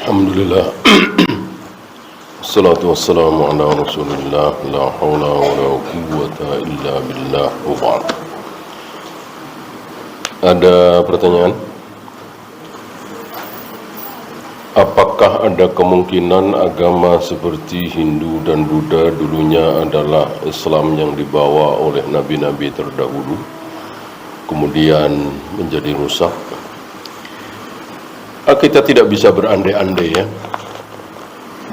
Alhamdulillah. Assalatu wassalamu ala rasulillah. La hawla wa la quwwata illa billah. Wa ba'd. Ada pertanyaan? Apakah ada kemungkinan agama seperti Hindu dan Buddha dulunya adalah Islam yang dibawa oleh nabi-nabi terdahulu, kemudian menjadi rusak? Kita tidak bisa berandai-andai ya,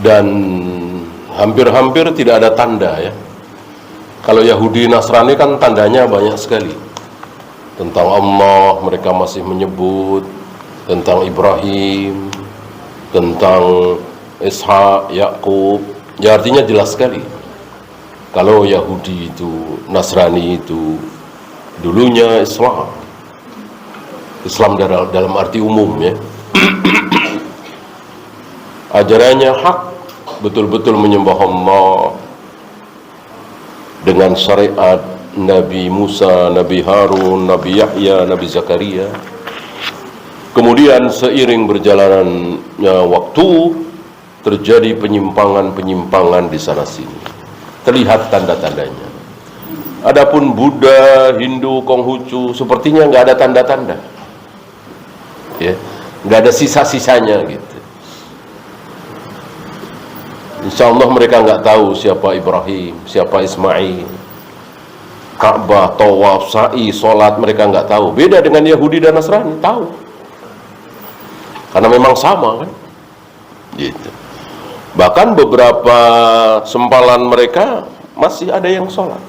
dan hampir-hampir tidak ada tanda ya. Kalau Yahudi Nasrani kan tandanya banyak sekali. Tentang Allah mereka masih menyebut, tentang Ibrahim, tentang Ishak, Yakub. Ya artinya jelas sekali. Kalau Yahudi itu, Nasrani itu dulunya Islam dalam arti umum ya. Ajarannya hak, betul-betul menyembah Allah dengan syariat Nabi Musa, Nabi Harun, Nabi Yahya, Nabi Zakaria. Kemudian seiring berjalannya waktu terjadi penyimpangan-penyimpangan di sana sini. Terlihat tanda-tandanya. Adapun Buddha, Hindu, Konghucu sepertinya nggak ada tanda-tanda. Ya, nggak ada sisa-sisanya gitu. Insya Allah mereka nggak tahu siapa Ibrahim, siapa Ismail, Ka'bah, tawaf, sa'i, sholat, mereka nggak tahu. Beda dengan Yahudi dan Nasrani, tahu. Karena memang sama kan, gitu. Bahkan beberapa sempalan mereka masih ada yang sholat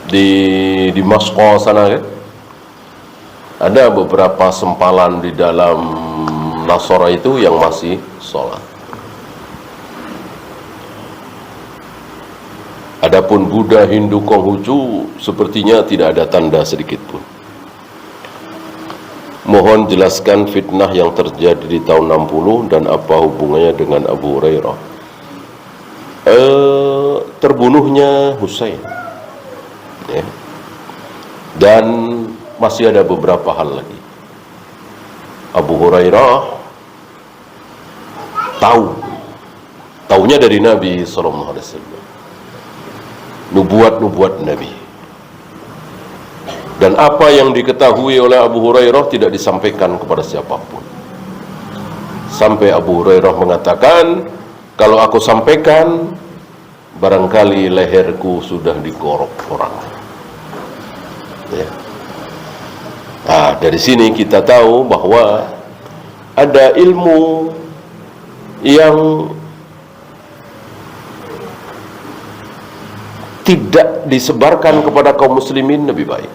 di Moskow sana kan. Ada beberapa sempalan di dalam Nasara itu yang masih sholat. Adapun Buddha, Hindu, Konghucu sepertinya tidak ada tanda sedikit pun. Mohon jelaskan fitnah yang terjadi di tahun 60 dan apa hubungannya dengan Abu Hurairah. Terbunuhnya Husain ya. Dan masih ada beberapa hal lagi. Abu Hurairah taunya dari Nabi SAW, nubuat Nabi. Dan apa yang diketahui oleh Abu Hurairah tidak disampaikan kepada siapapun. Sampai Abu Hurairah mengatakan, kalau aku sampaikan, barangkali leherku sudah digorok orang. Ya. Nah, dari sini kita tahu bahwa ada ilmu yang tidak disebarkan kepada kaum muslimin lebih baik,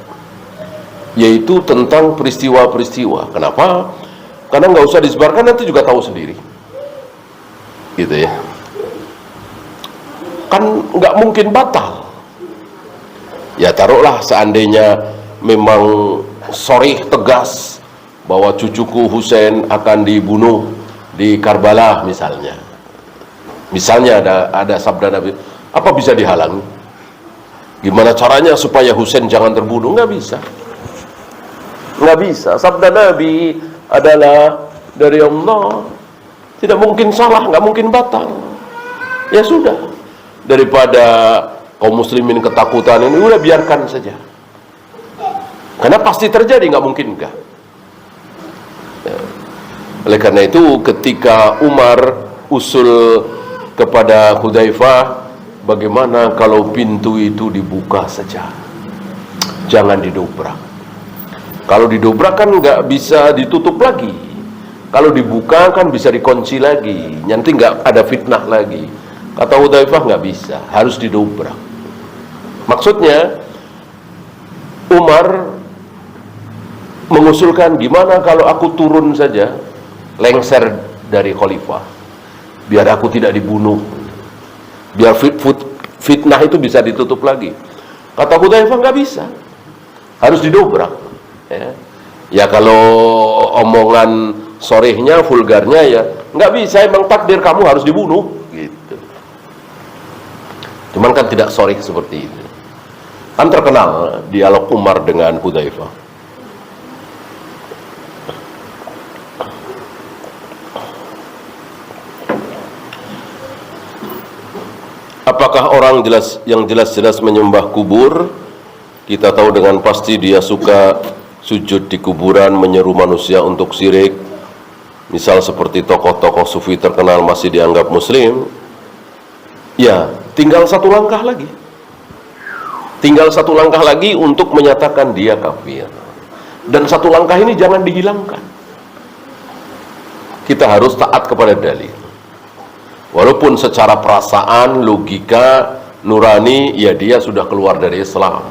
yaitu tentang peristiwa-peristiwa. Kenapa? Karena nggak usah disebarkan, nanti juga tahu sendiri, gitu ya. Kan nggak mungkin batal. Ya taruhlah seandainya memang sorih tegas bahwa cucuku Husain akan dibunuh di Karbala misalnya. Misalnya ada sabda Nabi, apa bisa dihalangi? Gimana caranya supaya Husain jangan terbunuh? Nggak bisa. Nggak bisa. Sabda Nabi adalah dari Allah. Tidak mungkin salah, nggak mungkin batal. Ya sudah. Daripada kaum muslimin ketakutan ini, udah biarkan saja. Karena pasti terjadi, nggak mungkin enggak. Ya. Oleh karena itu, ketika Umar usul kepada Hudzaifah, bagaimana kalau pintu itu dibuka saja, jangan didobrak. Kalau didobrak kan nggak bisa ditutup lagi. Kalau dibuka kan bisa dikunci lagi, nanti nggak ada fitnah lagi. Kata Hudzaifah, nggak bisa, harus didobrak. Maksudnya Umar mengusulkan, gimana kalau aku turun saja, lengser dari khalifah, biar aku tidak dibunuh, biar fitnah itu bisa ditutup lagi. Kata Hudzaifah, nggak bisa, harus didobrak ya. Ya kalau omongan sorehnya, vulgarnya ya nggak bisa, emang takdir kamu harus dibunuh gitu. Cuman kan tidak soreh seperti itu. Kan terkenal dialog Umar dengan Hudzaifah. Apakah orang yang jelas-jelas menyembah kubur, kita tahu dengan pasti dia suka sujud di kuburan, menyeru manusia untuk syirik, misal seperti tokoh-tokoh sufi terkenal masih dianggap muslim, ya tinggal satu langkah lagi. Tinggal satu langkah lagi untuk menyatakan dia kafir. Dan satu langkah ini jangan dihilangkan. Kita harus taat kepada dalil. Walaupun secara perasaan, logika, nurani, ya dia sudah keluar dari Islam.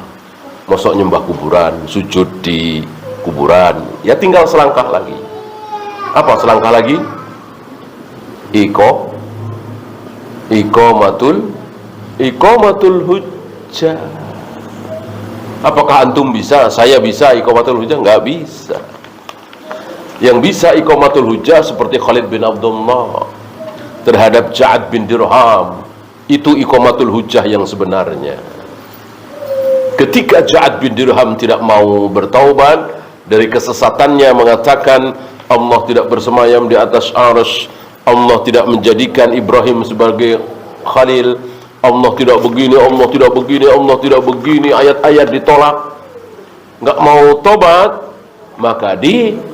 Mosok nyembah kuburan, sujud di kuburan, ya tinggal selangkah lagi. Apa selangkah lagi? Iqamatul hujjah. Apakah antum bisa? Saya bisa iqamatul hujjah? Nggak bisa. Yang bisa iqamatul hujjah seperti Khalid bin Abdullah terhadap Ja'ad bin Dirham, itu iqamatul hujjah yang sebenarnya. Ketika Ja'ad bin Dirham tidak mau bertaubat dari kesesatannya, mengatakan Allah tidak bersemayam di atas arsy, Allah tidak menjadikan Ibrahim sebagai khalil, Allah tidak begini, Allah tidak begini, Allah tidak begini, ayat-ayat ditolak, nggak mau tobat, maka dibunuh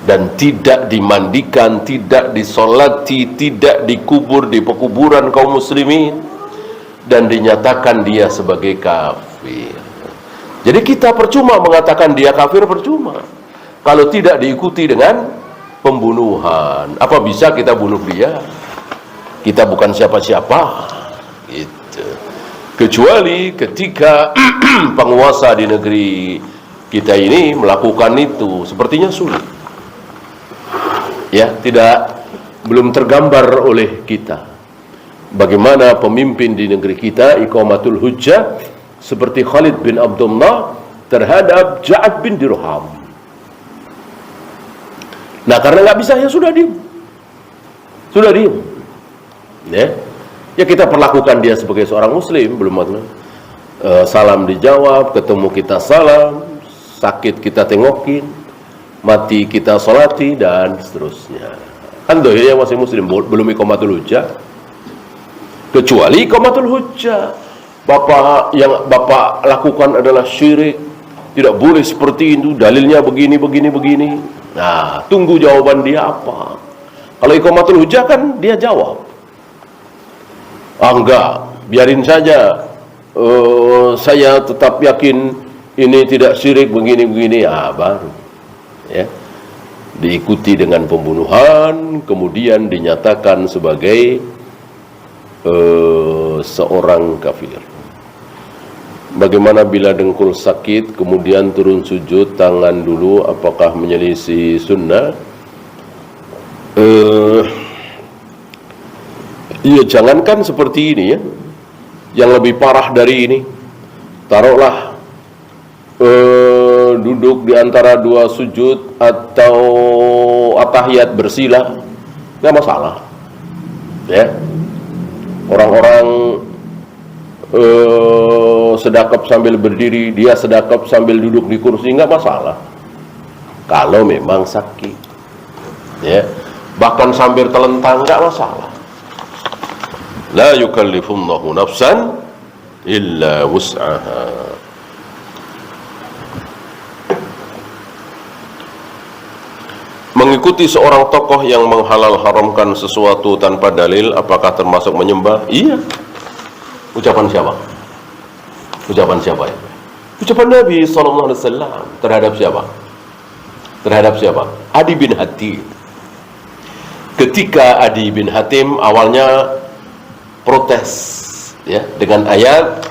dan tidak dimandikan, tidak disolati, tidak dikubur di pekuburan kaum muslimin, dan dinyatakan dia sebagai kafir. Jadi kita percuma mengatakan dia kafir, percuma kalau tidak diikuti dengan pembunuhan. Apa bisa kita bunuh dia? Kita bukan siapa-siapa gitu. Kecuali ketika penguasa di negeri kita ini melakukan itu, sepertinya sulit. Ya, belum tergambar oleh kita bagaimana pemimpin di negeri kita iqamatul hujjah seperti Khalid bin Abdullah terhadap Ja'ad bin Dirham. Nah, karena nggak bisa, ya sudah diem. Ya kita perlakukan dia sebagai seorang muslim, belum salam dijawab, ketemu kita salam, sakit kita tengokin, mati kita solati, dan seterusnya. Kan dohirnya masih muslim, belum iqamatul hujjah. Kecuali iqamatul hujjah, yang bapak lakukan adalah syirik, tidak boleh seperti itu, dalilnya begini. Nah, tunggu jawaban dia apa. Kalau iqamatul hujjah kan dia jawab, enggak, biarin saja, saya tetap yakin ini tidak syirik, begini, ya baru ya diikuti dengan pembunuhan, kemudian dinyatakan sebagai seorang kafir. Bagaimana bila dengkul sakit kemudian turun sujud tangan dulu, apakah menyelisih sunnah? Ya jangankan seperti ini ya, yang lebih parah dari ini, taruhlah duduk di antara dua sujud atau atahiyat bersila, nggak masalah ya. Orang-orang sedekap sambil berdiri, dia sedekap sambil duduk di kursi, nggak masalah kalau memang sakit ya. Bahkan sambil telentang nggak masalah. La yukallifullahu nafsan illa wus'aha. Mengikuti seorang tokoh yang menghalal haramkan sesuatu tanpa dalil, apakah termasuk menyembah? Iya. Ucapan siapa? Ucapan siapa ya? Ucapan Nabi SAW. Terhadap siapa? Terhadap siapa? Adi bin Hatim. Ketika Adi bin Hatim awalnya protes ya dengan ayat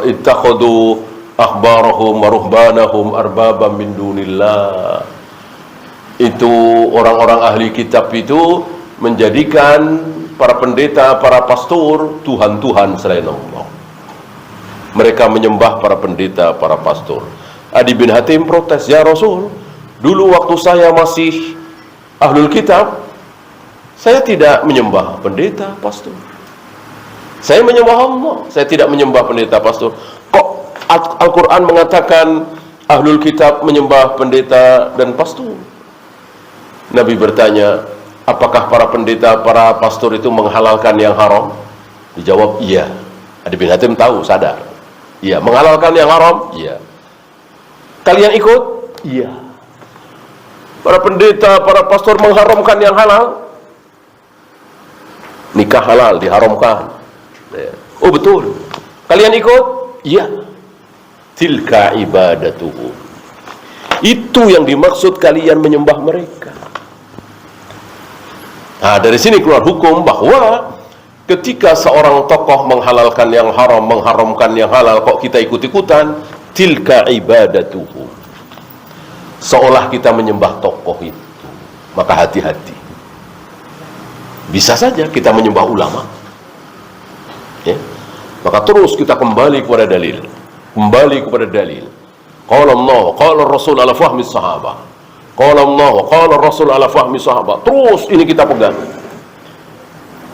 ittakhadhu akhbarahum wa ruhbanahum arbabam min dunillah. Itu orang-orang ahli kitab itu menjadikan para pendeta, para pastor tuhan-tuhan selain Allah. Mereka menyembah para pendeta, para pastor. Adi bin Hatim protes, ya Rasul, dulu waktu saya masih ahlul kitab, saya tidak menyembah pendeta, pastor. Saya menyembah Allah, saya tidak menyembah pendeta, pastor. Kok Al-Quran mengatakan ahlul kitab menyembah pendeta dan pastor? Nabi bertanya, apakah para pendeta, para pastor itu menghalalkan yang haram? Dijawab, iya. Adi bin Hatim tahu, sadar. Iya. Menghalalkan yang haram? Iya. Kalian ikut? Iya. Para pendeta, para pastor mengharamkan yang halal? Nikah halal diharamkan. Oh betul. Kalian ikut? Iya. Tilka ibadatuhum. Itu yang dimaksud kalian menyembah mereka. Nah, dari sini keluar hukum bahwa ketika seorang tokoh menghalalkan yang haram, mengharamkan yang halal, kok kita ikut-ikutan, tilka ibadatuhum. Seolah kita menyembah tokoh itu. Maka hati-hati. Bisa saja kita menyembah ulama. Ya. Maka terus kita kembali kepada dalil. Kembali kepada dalil. Qala Allah, qala Rasul ala fahmi sahabah. Qala Allah, qala Rasul ala fahmi sahabah. Terus ini kita pegang.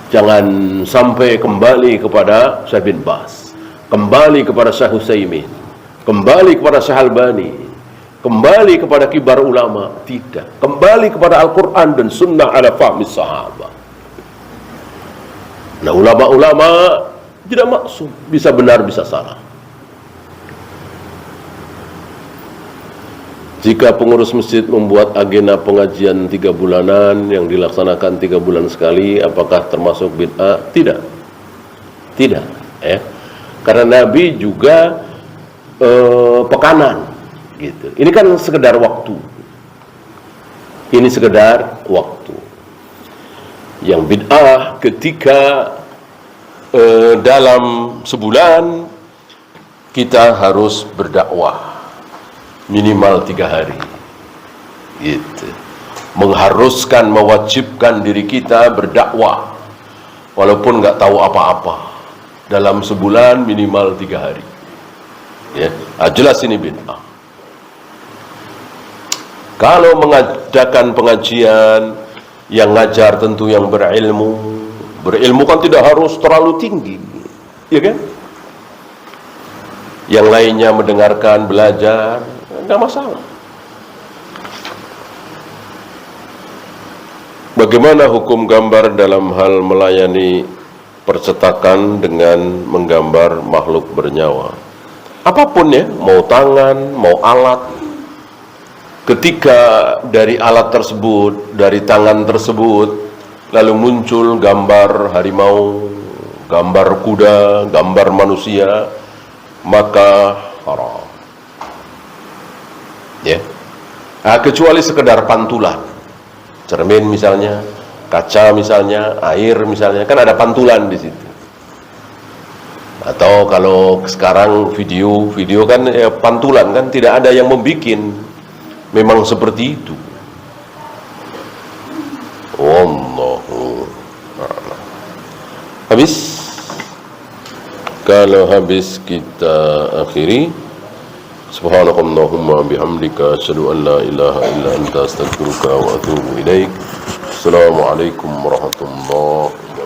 Jangan sampai kembali kepada Syekh bin Baz, kembali kepada Syekh Utsaimin, kembali kepada Syekh Albani, kembali kepada kibar ulama. Tidak. Kembali kepada Al-Quran dan Sunnah ala fahmi sahabah. Nah, ulama-ulama tidak maksum, bisa benar bisa salah. Jika pengurus masjid membuat agenda pengajian 3 bulanan yang dilaksanakan 3 bulan sekali, apakah termasuk bid'ah? Tidak. Tidak. Ya. Karena Nabi juga pekanan. Gitu. Ini kan sekedar waktu. Ini sekedar waktu. Yang bid'ah ketika dalam sebulan kita harus berdakwah minimal 3 hari, gitu. Mengharuskan, mewajibkan diri kita berdakwah walaupun nggak tahu apa-apa dalam sebulan minimal 3 hari. Ya, jelas ini bid'ah. Kalau mengadakan pengajian yang ngajar tentu yang berilmu. Berilmu kan tidak harus terlalu tinggi, ya kan? Yang lainnya mendengarkan, belajar, enggak masalah. Bagaimana hukum gambar dalam hal melayani percetakan dengan menggambar makhluk bernyawa? Apapun ya, mau tangan, mau alat. Ketika dari alat tersebut, dari tangan tersebut, lalu muncul gambar harimau, gambar kuda, gambar manusia, maka haram. Ya. Nah, kecuali sekedar pantulan, cermin misalnya, kaca misalnya, air misalnya, kan ada pantulan di situ. Atau kalau sekarang video kan ya, pantulan kan tidak ada yang membikin, memang seperti itu. Wallahu a'lam. Habis? Kalau habis kita akhiri. Subhanakallahumma bihamdika asyhadu an la ilaha illa anta astaghfiruka wa atubu ilaik. Assalamualaikum warahmatullahi wabarakatuh.